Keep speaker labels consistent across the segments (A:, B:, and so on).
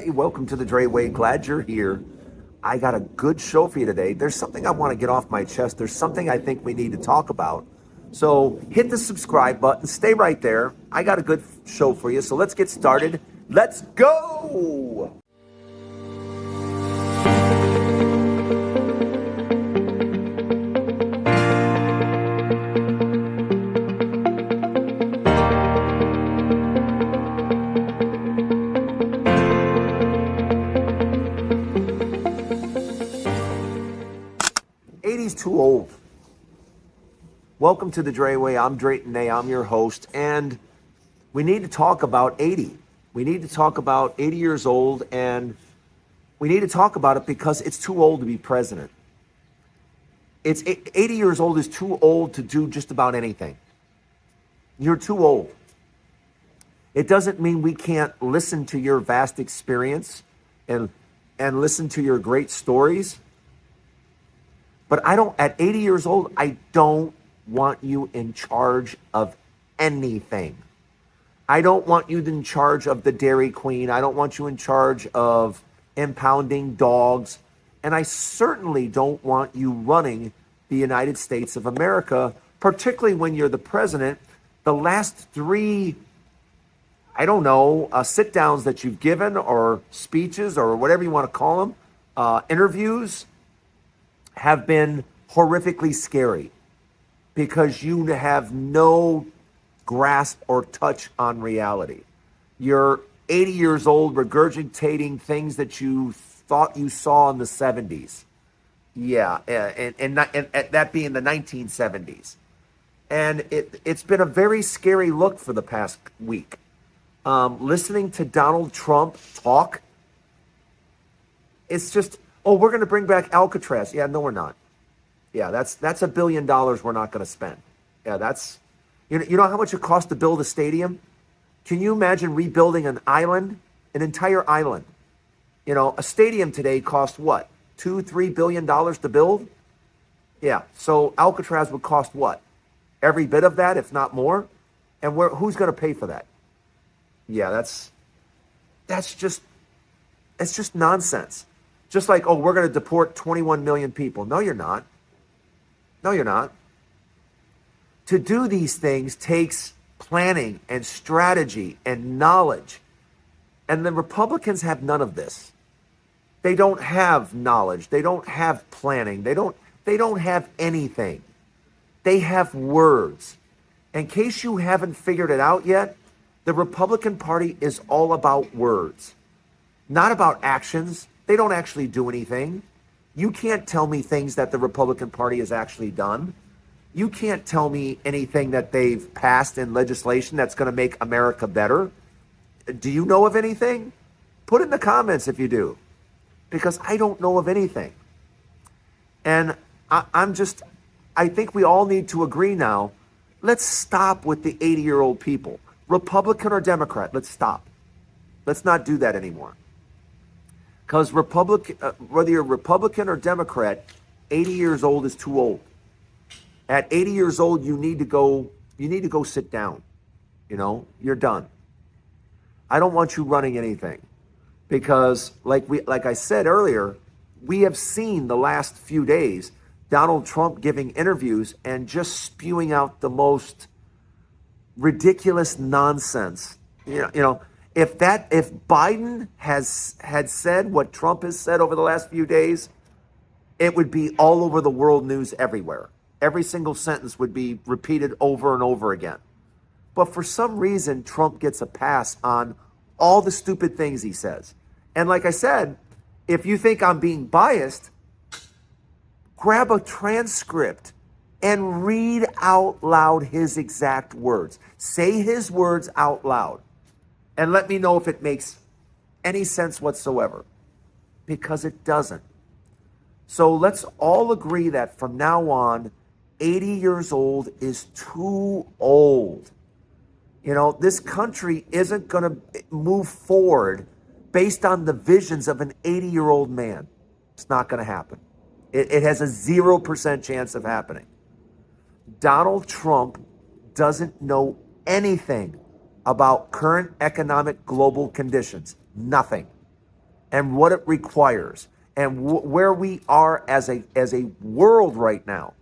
A: Hey, welcome to the Dray Way. Glad you're here. I got a good show for you today. There's something I want to get off my chest. There's something I think we need to talk about. So hit the subscribe button. Stay right there. I got a good show for you. So let's get started. Let's go. Too old. Welcome to the Dray Way. I'm Drayton Nay. I'm your host, and we need to talk about 80. We need to talk about 80 years old, and we need to talk about it because it's too old to be president. It's 80 years old is too old to do just about anything. You're too old. It doesn't mean we can't listen to your vast experience and listen to your great stories. But at 80 years old, I don't want you in charge of anything. I don't want you in charge of the Dairy Queen. I don't want you in charge of impounding dogs. And I certainly don't want you running the United States of America, particularly when you're the president. The last three, sit downs that you've given, or speeches, or whatever you want to call them, interviews, have been horrifically scary because you have no grasp or touch on reality. You're 80 years old regurgitating things that you thought you saw in the 70s. Yeah, and that being the 1970s. And it's been a very scary look for the past week. Listening to Donald Trump talk, it's just, oh, we're going to bring back Alcatraz. Yeah, no, we're not. Yeah, that's $1 billion we're not going to spend. Yeah, that's, you know how much it costs to build a stadium? Can you imagine rebuilding an entire island? A stadium today costs what? $2-3 billion to build? Yeah, so Alcatraz would cost what? Every bit of that, if not more? And who's going to pay for that? Yeah, it's just nonsense. Just like, oh, we're going to deport 21 million people. No, you're not. No, you're not. To do these things takes planning and strategy and knowledge. And the Republicans have none of this. They don't have knowledge. They don't have planning. They don't have anything. They have words. In case you haven't figured it out yet, the Republican Party is all about words, not about actions. They don't actually do anything. You can't tell me things that the Republican Party has actually done. You can't tell me anything that they've passed in legislation that's going to make America better. Do you know of anything? Put it in the comments if you do, because I don't know of anything. And I think we all need to agree now, let's stop with the 80-year-old people. Republican or Democrat, let's stop. Let's not do that anymore. Because whether you're Republican or Democrat, 80 years old is too old. At 80 years old, you need to go sit down. You're done. I don't want you running anything. Because like I said earlier, we have seen the last few days Donald Trump giving interviews and just spewing out the most ridiculous nonsense. If Biden had said what Trump has said over the last few days, it would be all over the world news everywhere. Every single sentence would be repeated over and over again. But for some reason, Trump gets a pass on all the stupid things he says. And like I said, if you think I'm being biased, grab a transcript and read out loud his exact words. Say his words out loud. And let me know if it makes any sense whatsoever, because it doesn't. So let's all agree that from now on, 80 years old is too old. This country isn't going to move forward based on the visions of an 80-year-old man. It's not going to happen. It has a 0% chance of happening. Donald Trump doesn't know anything about current economic global conditions. Nothing. and what it requires and where we are as a world right now.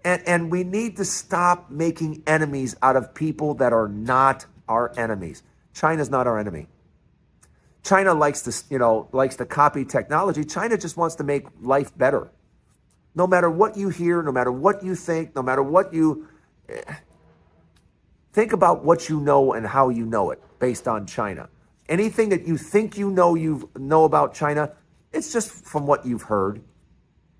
A: And we need to stop making enemies out of people that are not our enemies. China's not our enemy. China likes to copy technology. China just wants to make life better. No matter what you hear, no matter what you think, no matter what you think about what you know and how you know it based on China. Anything that you think you know about China, it's just from what you've heard.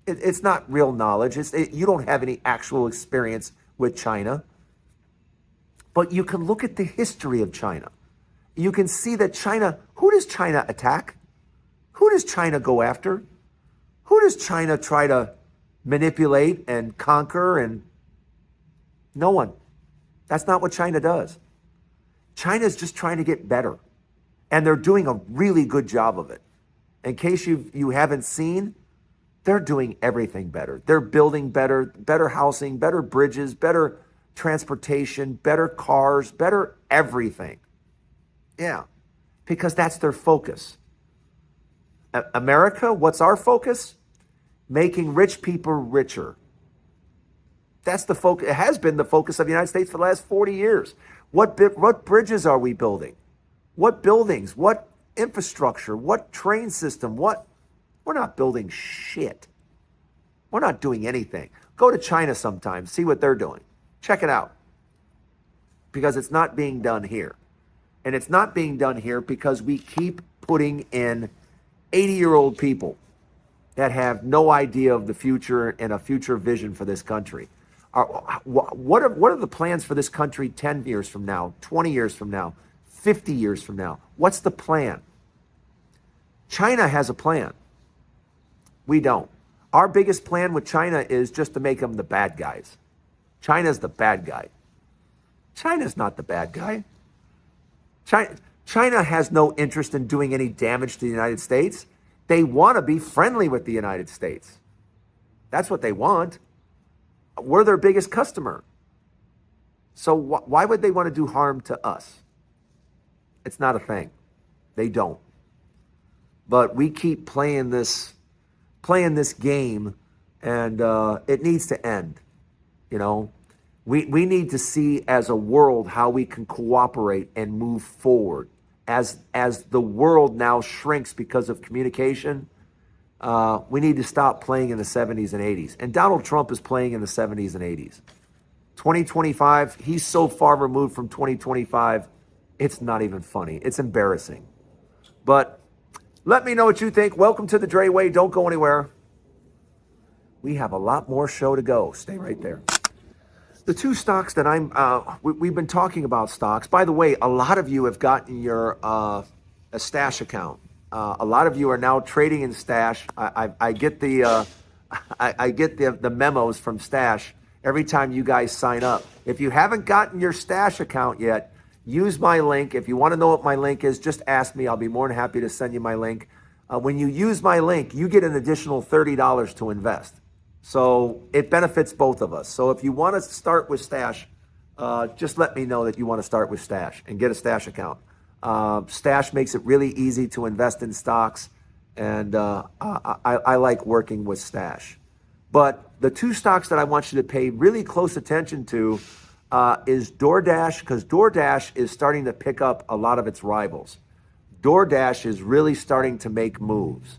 A: It's not real knowledge. You don't have any actual experience with China. But you can look at the history of China. You can see that China, who does China attack? Who does China go after? Who does China try to manipulate and conquer? And no one. That's not what China does. China's just trying to get better. And they're doing a really good job of it. In case you haven't seen, they're doing everything better. They're building better housing, better bridges, better transportation, better cars, better everything. Yeah, because that's their focus. America, what's our focus? Making rich people richer. That's the focus. It has been the focus of the United States for the last 40 years. What bridges are we building? What buildings? What infrastructure? What train system? We're not building shit. We're not doing anything. Go to China sometime, see what they're doing. Check it out. Because it's not being done here. And it's not being done here because we keep putting in 80-year-old people that have no idea of the future and a future vision for this country. What are the plans for this country 10 years from now, 20 years from now, 50 years from now? What's the plan? China has a plan. We don't. Our biggest plan with China is just to make them the bad guys. China's the bad guy. China's not the bad guy. China has no interest in doing any damage to the United States. They want to be friendly with the United States. That's what they want. We're their biggest customer. So why would they want to do harm to us? It's not a thing. They don't. But we keep playing this game, and it needs to end. You know, we need to see as a world how we can cooperate and move forward. As the world now shrinks because of communication, we need to stop playing in the 70s and 80s. And Donald Trump is playing in the 70s and 80s. 2025, he's so far removed from 2025, it's not even funny. It's embarrassing. But let me know what you think. Welcome to the Dray Way. Don't go anywhere. We have a lot more show to go. Stay right there. The two stocks that we've been talking about stocks. By the way, a lot of you have gotten your a Stash account. A lot of you are now trading in Stash. I get the memos from Stash every time you guys sign up. If you haven't gotten your Stash account yet, use my link. If you want to know what my link is, just ask me. I'll be more than happy to send you my link. When you use my link, you get an additional $30 to invest. So it benefits both of us. So if you want to start with Stash, just let me know that you want to start with Stash and get a Stash account. Stash makes it really easy to invest in stocks, and I like working with Stash. But the two stocks that I want you to pay really close attention to is DoorDash, because DoorDash is starting to pick up a lot of its rivals. DoorDash is really starting to make moves.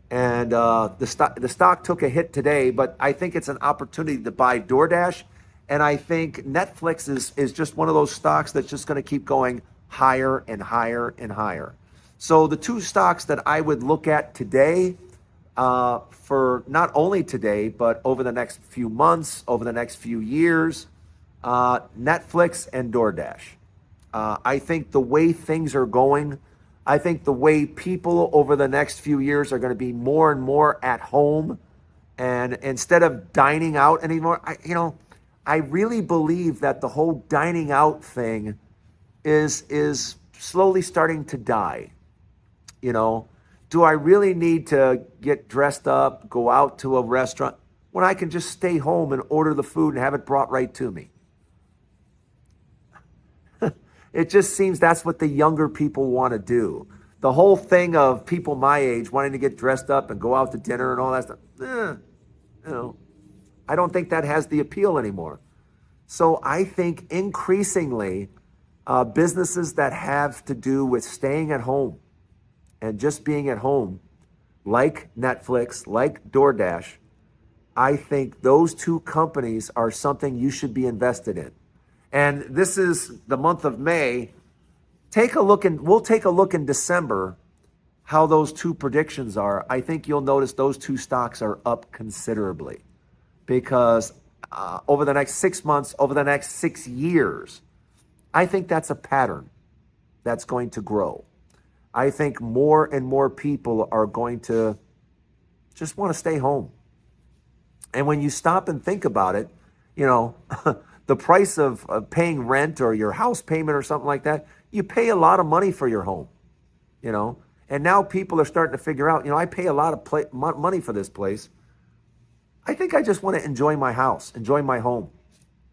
A: And the stock took a hit today, but I think it's an opportunity to buy DoorDash. And I think Netflix is just one of those stocks that's just going to keep going higher and higher and higher. So the two stocks that I would look at today, for not only today, but over the next few months, over the next few years, Netflix and DoorDash. I think the way things are going, I think the way people over the next few years are going to be more and more at home, and instead of dining out anymore, I really believe that the whole dining out thing is slowly starting to die. Do I really need to get dressed up, go out to a restaurant, when I can just stay home and order the food and have it brought right to me? It just seems that's what the younger people want to do. the whole thing of people my age wanting to get dressed up and go out to dinner and all that stuff, you know, I don't think that has the appeal anymore. So I think increasingly, businesses that have to do with staying at home and just being at home, like Netflix, like DoorDash, I think those two companies are something you should be invested in. And this is the month of May. We'll take a look in December how those two predictions are. I think you'll notice those two stocks are up considerably because over the next 6 months, over the next 6 years, I think that's a pattern that's going to grow. I think more and more people are going to just want to stay home. And when you stop and think about it, you know, the price of paying rent or your house payment or something like that, you pay a lot of money for your home, you know. And now people are starting to figure out, you know, I pay a lot of money for this place. I think I just want to enjoy my house, enjoy my home.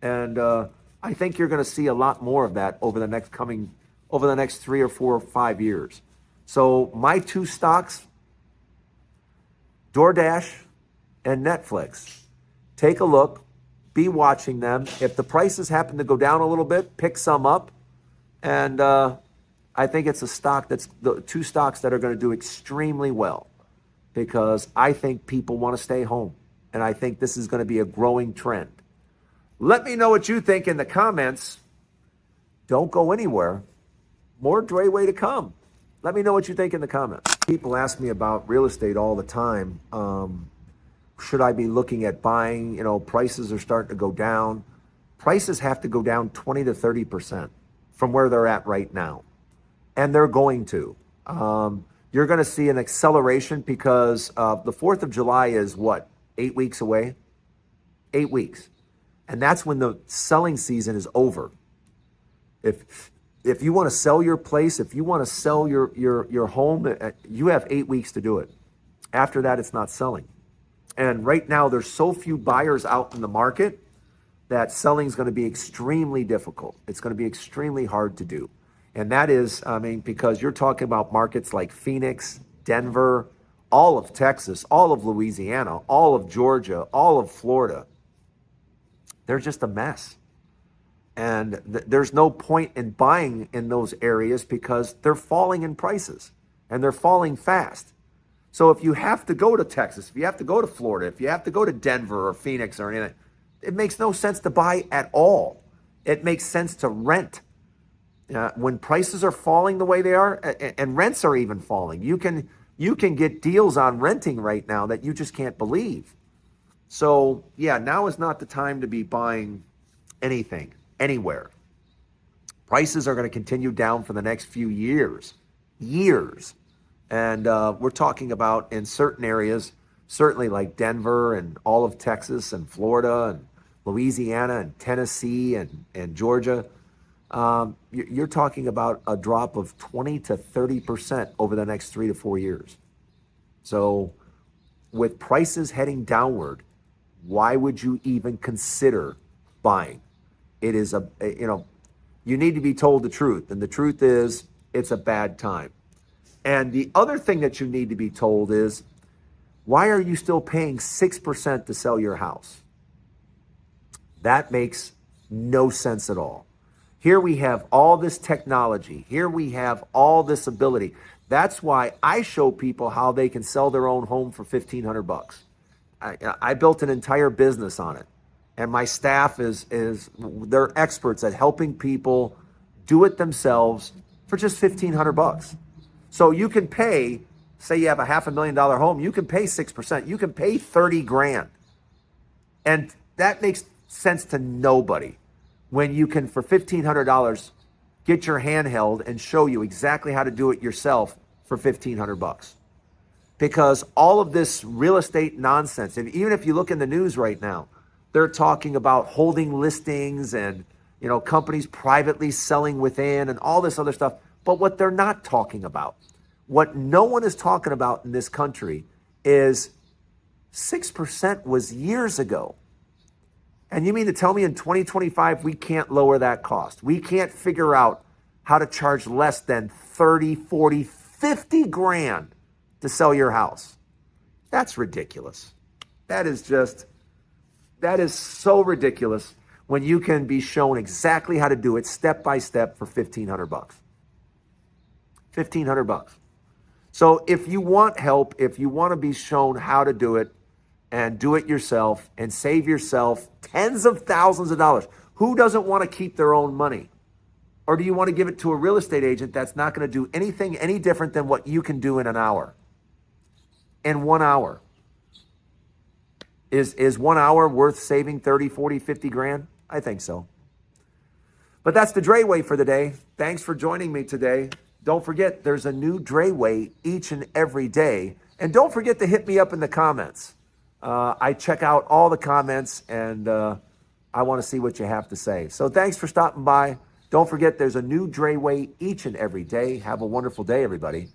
A: And I think you're going to see a lot more of that over the next 3 or 4 or 5 years. So my two stocks, DoorDash and Netflix, take a look, be watching them. If the prices happen to go down a little bit, pick some up. And I think it's the two stocks that are going to do extremely well because I think people want to stay home. And I think this is going to be a growing trend. Let me know what you think in the comments. Don't go anywhere. More Dray Way to come. Let me know what you think in the comments. People ask me about real estate all the time. Should I be looking at buying? You know, prices are starting to go down. Prices have to go down 20 to 30% from where they're at right now. And they're going to. You're going to see an acceleration because the 4th of July is what? 8 weeks away? 8 weeks. And that's when the selling season is over. If you want to sell your place, if you want to sell your home, you have 8 weeks to do it. After that, it's not selling. And right now, there's so few buyers out in the market that selling is going to be extremely difficult. It's going to be extremely hard to do. And that is, I mean, because you're talking about markets like Phoenix, Denver, all of Texas, all of Louisiana, all of Georgia, all of Florida. They're just a mess. And there's no point in buying in those areas because they're falling in prices and they're falling fast. So if you have to go to Texas, if you have to go to Florida, if you have to go to Denver or Phoenix or anything, it makes no sense to buy at all. It makes sense to rent. When prices are falling the way they are, and rents are even falling, you can get deals on renting right now that you just can't believe. So yeah, now is not the time to be buying anything, anywhere. Prices are going to continue down for the next few years. And we're talking about in certain areas, certainly like Denver and all of Texas and Florida and Louisiana and Tennessee and Georgia. You're talking about a drop of 20 to 30% over the next 3 to 4 years. So with prices heading downward, why would you even consider buying? It is you need to be told the truth. And the truth is it's a bad time. And the other thing that you need to be told is, why are you still paying 6% to sell your house? That makes no sense at all. Here we have all this technology. Here we have all this ability. That's why I show people how they can sell their own home for $1,500. I built an entire business on it. And my staff they're experts at helping people do it themselves for just $1,500. So you can pay, say you have a $500,000 home, you can pay 6%. You can pay 30 grand. And that makes sense to nobody when you can, for $1,500, get your hand held and show you exactly how to do it yourself for $1,500. Because all of this real estate nonsense, and even if you look in the news right now, they're talking about holding listings and, you know, companies privately selling within and all this other stuff. But what they're not talking about, what no one is talking about in this country is 6% was years ago. And you mean to tell me in 2025, we can't lower that cost? We can't figure out how to charge less than 30, 40, 50 grand to sell your house. That's ridiculous. That is so ridiculous when you can be shown exactly how to do it step by step for $1,500. $1,500. So if you want help, if you want to be shown how to do it and do it yourself and save yourself tens of thousands of dollars, who doesn't want to keep their own money? Or do you want to give it to a real estate agent that's not going to do anything any different than what you can do in an hour? In 1 hour. Is 1 hour worth saving 30, 40, 50 grand? I think so. But that's the Dray Way for the day. Thanks for joining me today. Don't forget, there's a new Dray Way each and every day. And don't forget to hit me up in the comments. I check out all the comments, and I want to see what you have to say. So thanks for stopping by. Don't forget, there's a new Dray Way each and every day. Have a wonderful day, everybody.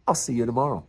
A: I'll see you tomorrow.